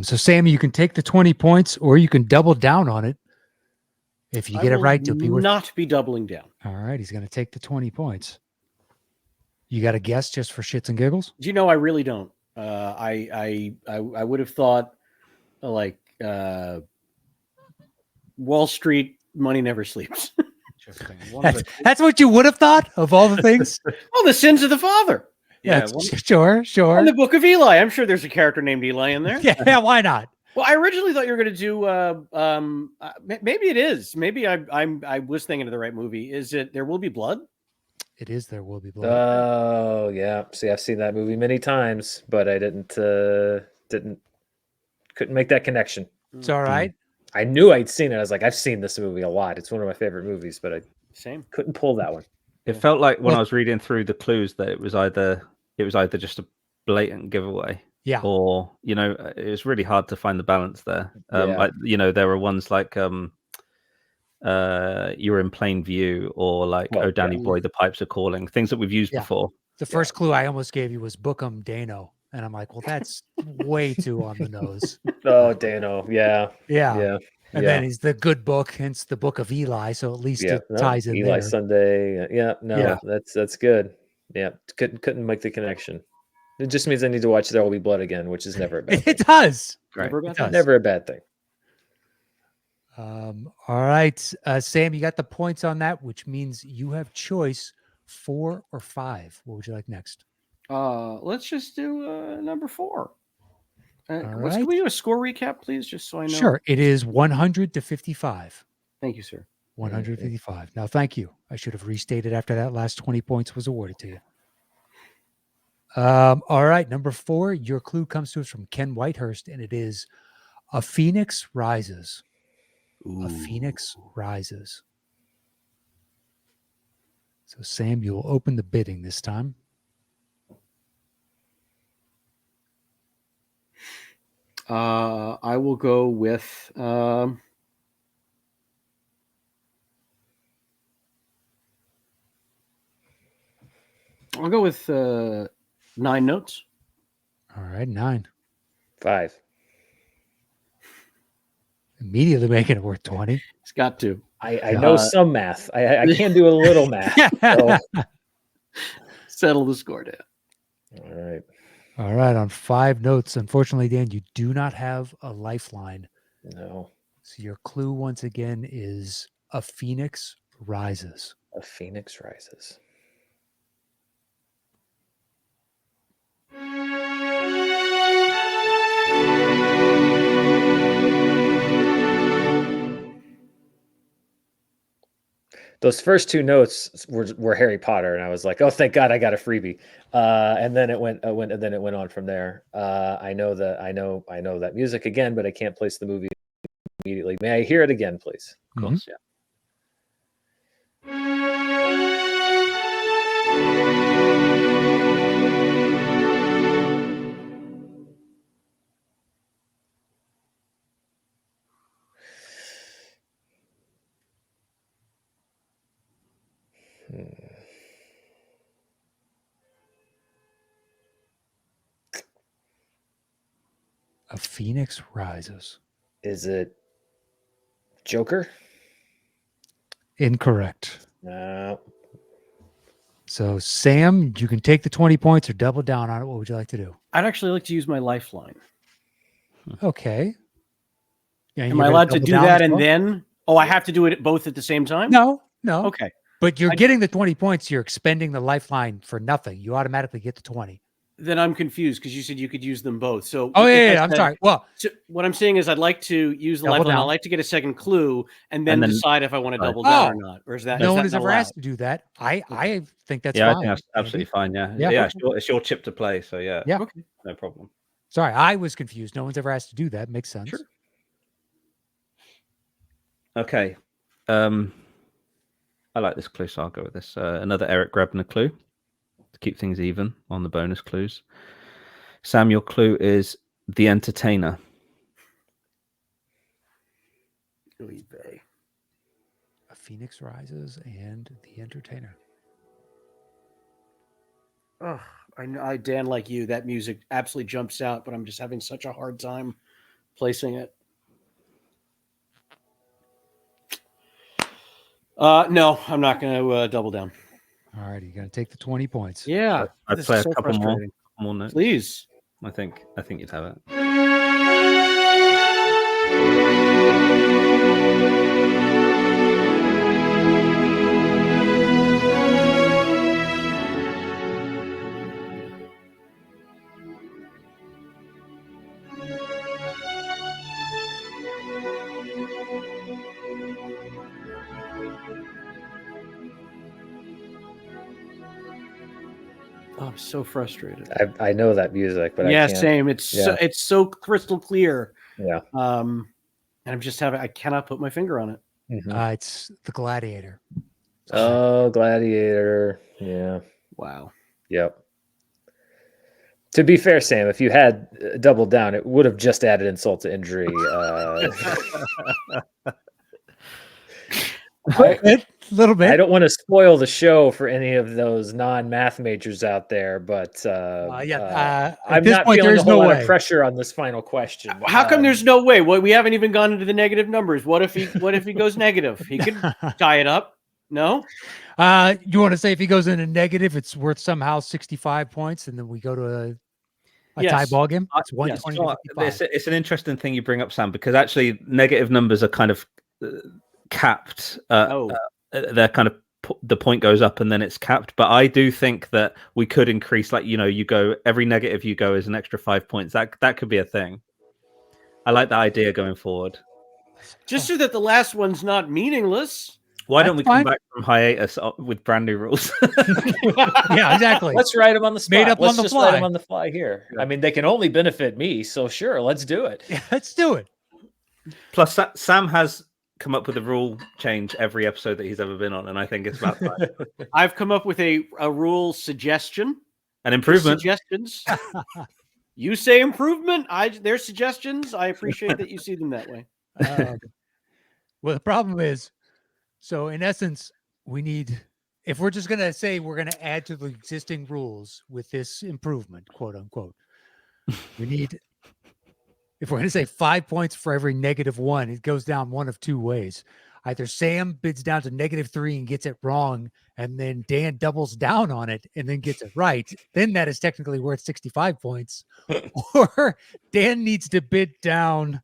So Sammy, you can take the 20 points or you can double down on it. If you get it right, you'll be worth... not be doubling down. All right, he's going to take the 20 points. You got a guess just for shits and giggles? Do you know, I really don't. I would have thought like Wall Street, Money Never Sleeps. That's what you would have thought of all the things? Oh, The Sins of the Father. Yeah, sure. In the Book of Eli. I'm sure there's a character named Eli in there. Yeah, why not? Well, I originally thought you were going to do. Maybe it is. Maybe I was thinking of the right movie. Is it There Will Be Blood? It is There Will Be Blood. Oh, yeah. See, I've seen that movie many times, but I couldn't make that connection. It's all right. I knew I'd seen it. I was like, I've seen this movie a lot. It's one of my favorite movies, but I couldn't pull that one. It felt like when I was reading through the clues that it was either just a blatant giveaway, or it was really hard to find the balance there. Like there were ones like you were in plain view, or like Danny Boy, the pipes are calling, things that we've used before. The first clue I almost gave you was Bookham Dano, and I'm like, well, that's way too on the nose. Oh, Dano, yeah. And then he's the good book, hence the Book of Eli. So at least it ties in Eli there. Sunday. That's good. Yeah, couldn't make the connection. It just means I need to watch There Will Be Blood again, which is never a bad thing. It does. Never a bad thing. All right, Sam, you got the points on that, which means you have choice 4 or 5. What would you like next? Let's just do number 4. Can we do a score recap, please, just so I know? Sure. It is 100 to 55. Thank you, sir. 155. Now, thank you. I should have restated after that last 20 points was awarded to you. All right, number 4. Your clue comes to us from Ken Whitehurst, and it is A Phoenix Rises. Ooh. A Phoenix Rises. So, Sam, you'll open the bidding this time. I will go with I'll go with 9 notes. All right, 9. 5. Immediately making it worth 20. It's got to. I know some math. I can do a little math. So. Settle the score down. All right. All right, on 5 notes. Unfortunately, Dan, you do not have a lifeline. No. So your clue once again is A Phoenix Rises. A Phoenix Rises. Those first 2 notes were Harry Potter, and I was like, "Oh, thank God, I got a freebie." And then it went on from there. I know that music again, but I can't place the movie immediately. May I hear it again, please? Of course, yeah. A Phoenix Rises. Is it Joker? Incorrect. No. So, Sam, you can take the 20 points or double down on it. What would you like to do? I'd actually like to use my lifeline. Okay. Yeah, am I allowed to do that and then? Oh, I have to do it both at the same time? No. Okay. But you're getting the 20 points. You're expending the lifeline for nothing. You automatically get the 20. Then I'm confused because you said you could use them both. So I'm sorry. Well, so what I'm saying is I'd like to use the lifeline. I'd like to get a second clue and then decide if I want to double down or not. Or is that no one has ever asked to do that? I think that's fine. I think that's absolutely fine. Yeah. It's your chip to play. So yeah. Okay. No problem. Sorry, I was confused. No one's ever asked to do that. Makes sense. Sure. Okay. I like this clue, so I'll go with this. Another Eric Grebner clue to keep things even on the bonus clues. Sam, your clue is The Entertainer. A Phoenix Rises and The Entertainer. Oh, Dan, like you, that music absolutely jumps out, but I'm just having such a hard time placing it. No, I'm not going to double down. All right, you're going to take the 20 points. Yeah, I'd play a couple more notes. Please. I think you'd have it. Oh, I'm so frustrated. I know that music, but yeah, I can't. Same. It's so crystal clear. Yeah. And I cannot put my finger on it. It's The Gladiator. Oh, Gladiator. Yeah. Wow. Yep. To be fair, Sam, if you had doubled down, it would have just added insult to injury. A little bit. I don't want to spoil the show for any of those non-math majors out there, but I'm this not point, feeling there's a whole no lot way. of pressure on this final question. How come there's no way? Well, we haven't even gone into the negative numbers. What if he goes negative? He could tie it up. No. You want to say if he goes in a negative, it's worth somehow 65 points, and then we go to a tie ball game. It's 120 to 55. It's an interesting thing you bring up, Sam, because actually negative numbers are kind of capped. They're kind of the point goes up and then it's capped. But I do think that we could increase, like, you go every negative you go is an extra 5 points. That could be a thing. I like that idea going forward. Just so that the last one's not meaningless. Why don't we come back from hiatus with brand new rules? Yeah, exactly. Let's write them on the spot. Made up let's on the just fly. write them on the fly here. Yeah. I mean, they can only benefit me, so sure, let's do it. Yeah, let's do it. Plus, Sam has come up with a rule change every episode that he's ever been on, and I think it's about time. I've come up with a rule suggestion. An improvement. Suggestions. You say improvement. Their suggestions. I appreciate that you see them that way. Well, the problem is, so in essence, we need, if we're just going to say we're going to add to the existing rules with this improvement, quote unquote, we need, if we're going to say 5 points for every -1, it goes down one of two ways. Either Sam bids down to -3 and gets it wrong, and then Dan doubles down on it and then gets it right. Then that is technically worth 65 points. Or Dan needs to bid down,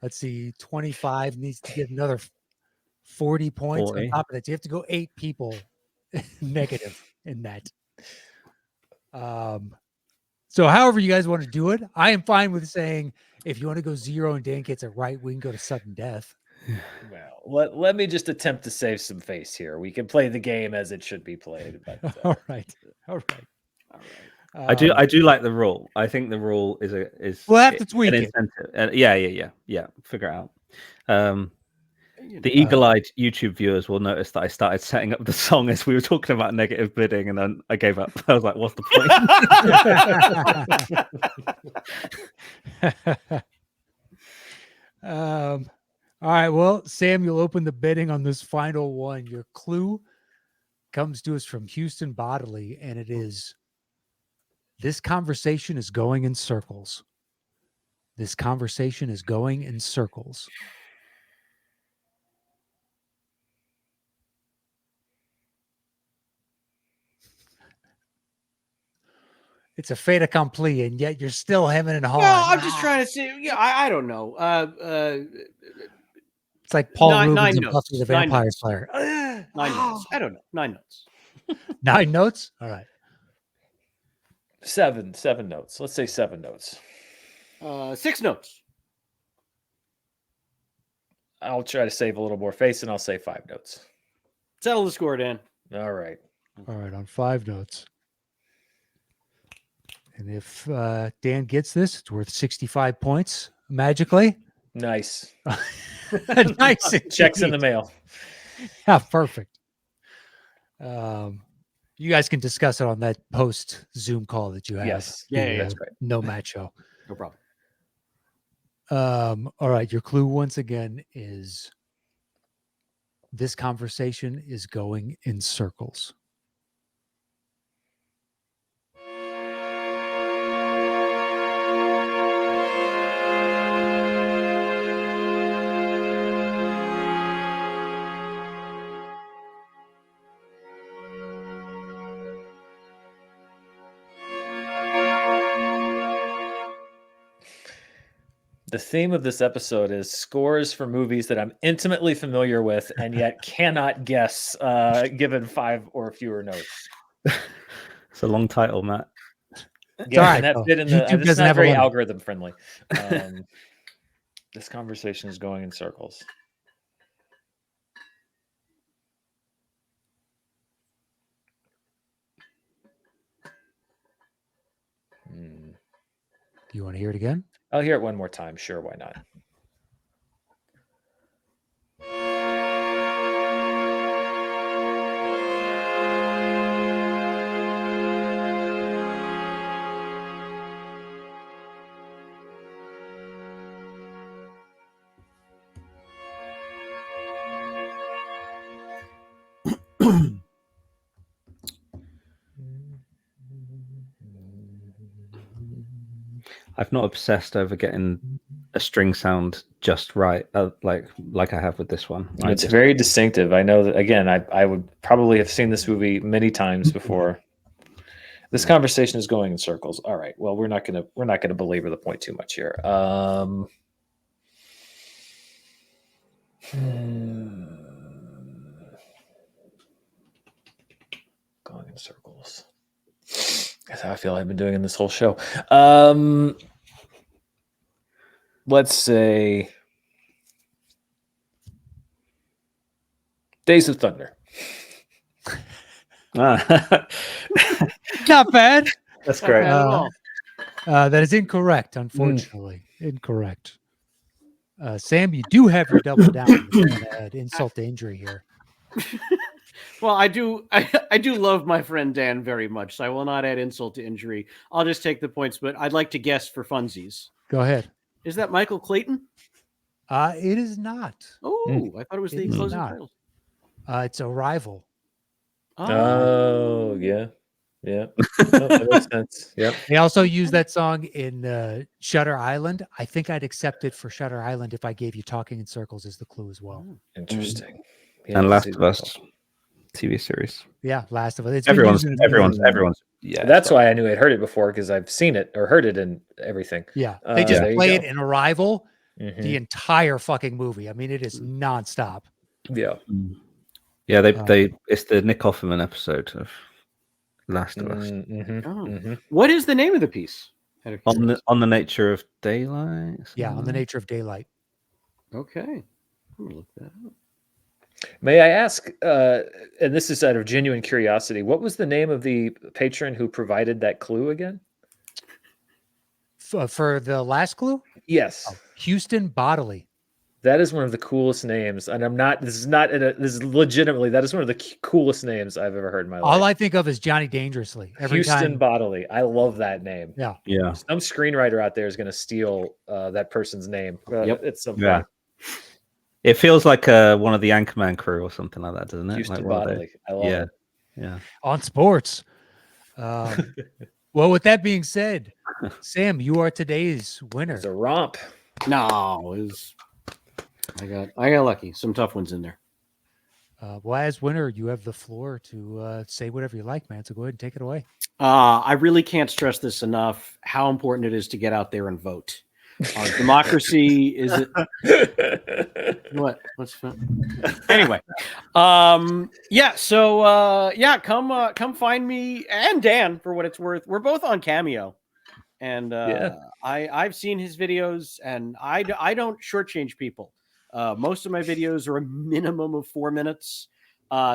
let's see, 25, needs to get another 40 points 40. on top of that. So you have to go 8 people negative in that. So however you guys want to do it, I am fine with saying if you want to go 0 and Dan gets it right, we can go to sudden death. Well, let me just attempt to save some face here. We can play the game as it should be played. But All right. I do like the rule. I think the rule is we'll have to tweak an it. incentive. Yeah. Figure it out. The eagle-eyed YouTube viewers will notice that I started setting up the song as we were talking about negative bidding, and then I gave up. I was like, "What's the point?" All right. Well, Sam, you'll open the bidding on this final one. Your clue comes to us from Houston Bodily, and it is: this conversation is going in circles. This conversation is going in circles. It's a fait accompli, and yet you're still hemming and hawing. No, I'm just trying to see. Yeah, I don't know. It's like Paul Rubens nine and notes. Buffy the Vampire Slayer. 9 notes. I don't know. 9 notes. 9 notes? All right. 7 notes. Let's say 7 notes. 6 notes. I'll try to save a little more face, and I'll say 5 notes. Settle the score, Dan. All right. On 5 notes. And if Dan gets this, it's worth 65 points magically. Nice. Nice. Checks in the mail. Yeah, perfect. You guys can discuss it on that post Zoom call that you have. Yes. Yeah, that's right. No match show. No problem. All right. Your clue once again is this conversation is going in circles. The theme of this episode is scores for movies that I'm intimately familiar with and yet cannot guess given 5 or fewer notes. It's a long title, Matt. Yeah, right, and that though. bit in the YouTube it's doesn't not have a very limit. algorithm friendly. This conversation is going in circles. Do you want to hear it again? I'll hear it one more time. Sure, why not? I've not obsessed over getting a string sound just right, like I have with this one. It's very distinctive. I know that, again, I would probably have seen this movie many times before. This conversation is going in circles. All right. Well, we're not gonna belabor the point too much here. Going in circles. That's how I feel I've been doing in this whole show. Let's say Days of Thunder. Not bad. That's great. That is incorrect, unfortunately. Incorrect. Sam, you do have your double down. You're gonna add insult to injury here. Well, I do love my friend Dan very much, so I will not add insult to injury. I'll just take the points, but I'd like to guess for funsies. Go ahead. Is that Michael Clayton? It is not. Oh, I thought it was the closing titles. It's Arrival. Oh, yeah. No, that makes sense. Yep. They also use that song in Shutter Island. I think I'd accept it for Shutter Island if I gave you Talking in Circles as the clue as well. Interesting. And Last of Us TV series. Yeah, Last of Us. Everyone's. Yeah, that's why I knew I'd heard it before, because I've seen it or heard it in everything. Yeah, they just play it in Arrival Mm-hmm. the entire fucking movie. I mean, it is nonstop. Yeah. Yeah, they it's the Nick Offerman episode of Last of Us. What is the name of the piece? On the nature of daylight. Yeah, on the nature of daylight. Okay, I'm gonna look that up. May I ask, and this is out of genuine curiosity, what was the name of the patron who provided that clue again? For the last clue? Yes. Houston Bodily. That is one of the coolest names. And this is legitimately, that is one of the coolest names I've ever heard in my life. All I think of is Johnny Dangerously. Houston Bodily. I love that name. Yeah. Yeah. Some screenwriter out there is going to steal that person's name. It's so yeah. fun. It feels like one of the Anchorman crew or something like that, doesn't it? Houston like Bodily. I love it. Yeah. On sports. Well, with that being said, Sam, you are today's winner. It's a romp. No, I got lucky. Some tough ones in there. Well, as winner, you have the floor to say whatever you like, man. So go ahead and take it away. I really can't stress this enough, how important it is to get out there and vote. Democracy is it? What's fun? Anyway, come find me and Dan for what it's worth. We're both on Cameo, and I've seen his videos, and I don't shortchange people. Most of my videos are a minimum of 4 minutes.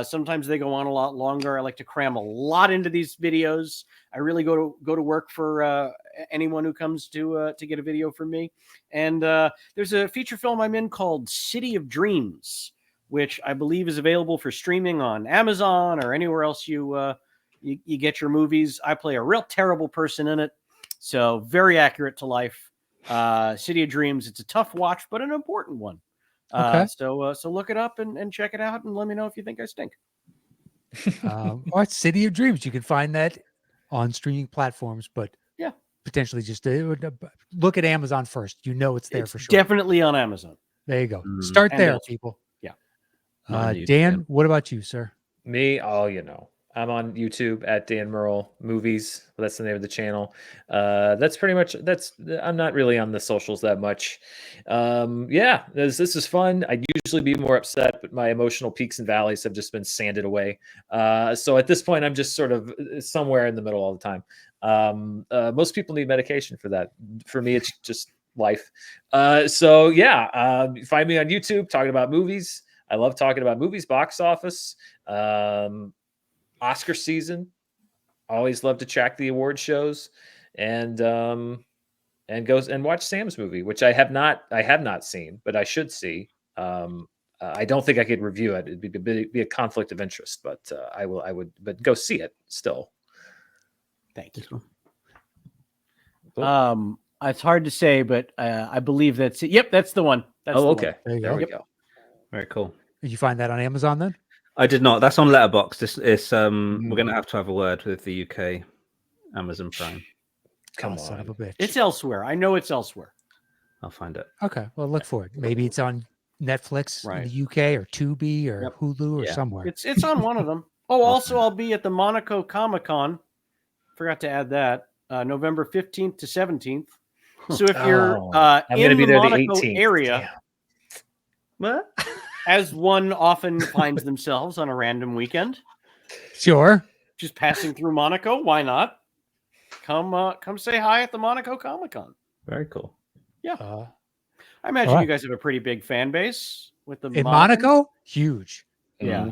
Sometimes they go on a lot longer. I like to cram a lot into these videos. I really go to work for anyone who comes to get a video from me. And there's a feature film I'm in called City of Dreams, which I believe is available for streaming on Amazon or anywhere else you get your movies. I play a real terrible person in it, so very accurate to life. City of Dreams. It's a tough watch, but an important one. Okay. So look it up and check it out and let me know if you think I stink. All right, City of Dreams. You can find that on streaming platforms, but potentially just look at Amazon first. You know it's there for sure. Definitely on Amazon. There you go. Start there, people. Yeah. Dan, what about you, sir? Me? Oh, I'm on YouTube at Dan Murrell Movies. That's the name of the channel. That's pretty much I'm not really on the socials that much. This is fun. I'd usually be more upset, but my emotional peaks and valleys have just been sanded away. So at this point, I'm just sort of somewhere in the middle all the time. Most people need medication for that. For me, it's just life. Find me on YouTube talking about movies. I love talking about movies, box office, Oscar season. Always love to track the award shows, and go and watch Sam's movie, which I have not seen, but I should see. I don't think I could review it. It'd be a conflict of interest, but I would go see it still. Thank you. It's hard to say, but I believe that's it. Yep, that's the one. That's okay. There you There go. we go. Very cool. Did you find that on Amazon then? I did not. That's on Letterboxd. It's we're gonna have to have a word with the UK Amazon Prime. Come on, son of a bitch. It's elsewhere. I know it's elsewhere. I'll find it. Okay, well, look for it. Maybe it's on Netflix in the UK or Tubi or Hulu or somewhere. It's on one of them. Oh, also, I'll be at the Monaco Comic-Con. Forgot to add that. November 15th to 17th. So if you're in the Monaco area, as one often finds themselves on a random weekend, sure, just passing through Monaco, why not? Come say hi at the Monaco Comic-Con. Very cool. Yeah. I imagine you guys have a pretty big fan base with the in Monaco. Huge. Yeah.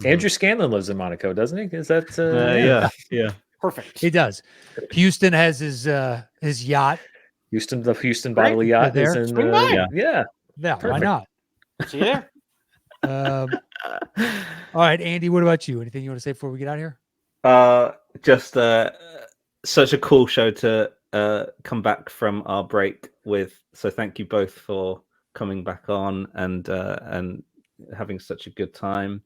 Andrew Scanlon lives in Monaco, doesn't he? Is that yeah. Perfect. He does. Houston has his yacht. The Houston bodily yacht is in yeah. Why not? See you there. All right, Andy, what about you? Anything you want to say before we get out of here? Just such a cool show to come back from our break with. So thank you both for coming back on and having such a good time.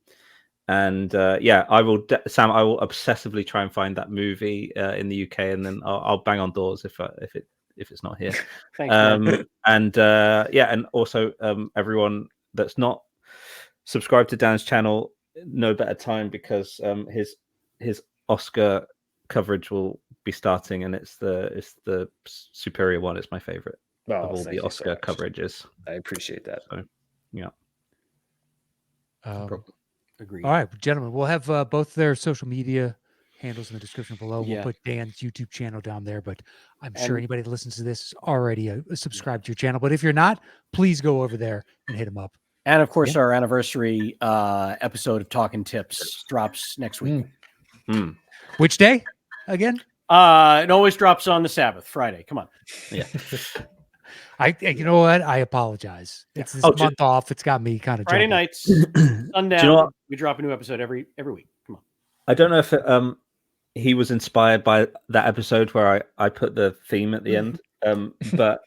And I will, Sam. I will obsessively try and find that movie in the UK, and then I'll bang on doors if it's not here. Thanks, man. And also everyone that's not subscribed to Dan's channel, no better time because his Oscar coverage will be starting, and it's the superior one. It's my favorite of all the Oscar coverages. I appreciate that. So, yeah. Agreed. All right, gentlemen, we'll have both their social media handles in the description below. We'll put Dan's YouTube channel down there, but I'm sure anybody that listens to this is already subscribed to your channel. But if you're not, please go over there and hit him up. And of course, our anniversary episode of Talking Tips drops next week. Which day again? It always drops on the Sabbath, Friday. Come on. Yeah. You know what? I apologize. It's this month off. It's got me kind of Friday nights, sundown. We drop a new episode every week. Come on. I don't know if he was inspired by that episode where I put the theme at the end. But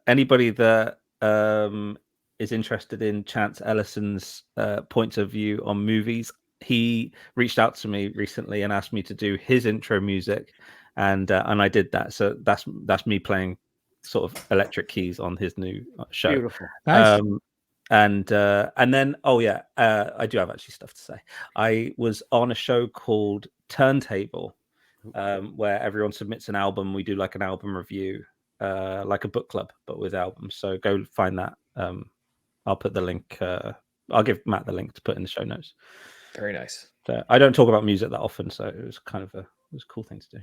anybody that is interested in Chance Ellison's points of view on movies, he reached out to me recently and asked me to do his intro music, and I did that. So that's me playing sort of electric keys on his new show. Beautiful. Nice. And then I do have actually stuff to say. I was on a show called Turntable, where everyone submits an album. We do like an album review, like a book club, but with albums. So go find that. I'll put the link. I'll give Matt the link to put in the show notes. Very nice. So I don't talk about music that often, so it was kind of a cool thing to do.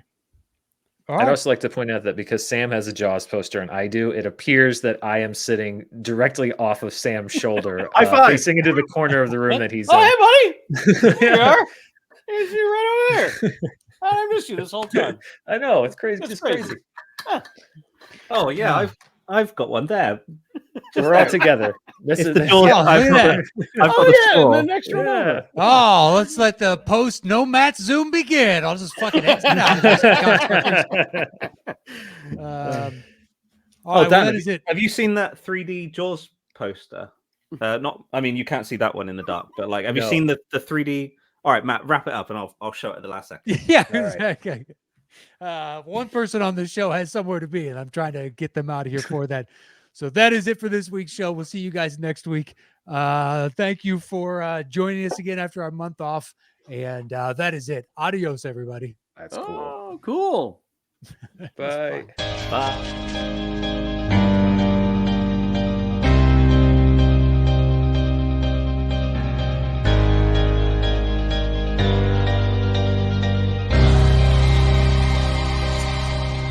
I'd also like to point out that because Sam has a Jaws poster and I do, it appears that I am sitting directly off of Sam's shoulder, facing into the corner of the room that he's in. Hey, buddy! Here you are. Here's you right over there. I missed you this whole time. I know, it's crazy. It's crazy. Huh. Oh yeah, I've got one there. We're all together. This is the door. I've got the straw. The next one over. Oh, let's let the post no Matt Zoom begin. I'll just fucking exit out. Dan, have you seen that 3D Jaws poster? I mean, you can't see that one in the dark, but like, have you seen the 3D? All right, Matt, wrap it up, and I'll show it at the last second. Yeah, exactly. One person on the show has somewhere to be, and I'm trying to get them out of here for that. So that is it for this week's show. We'll see you guys next week. Thank you for joining us again after our month off. And that is it. Adios, everybody. That's cool. Oh, cool. Bye. Bye.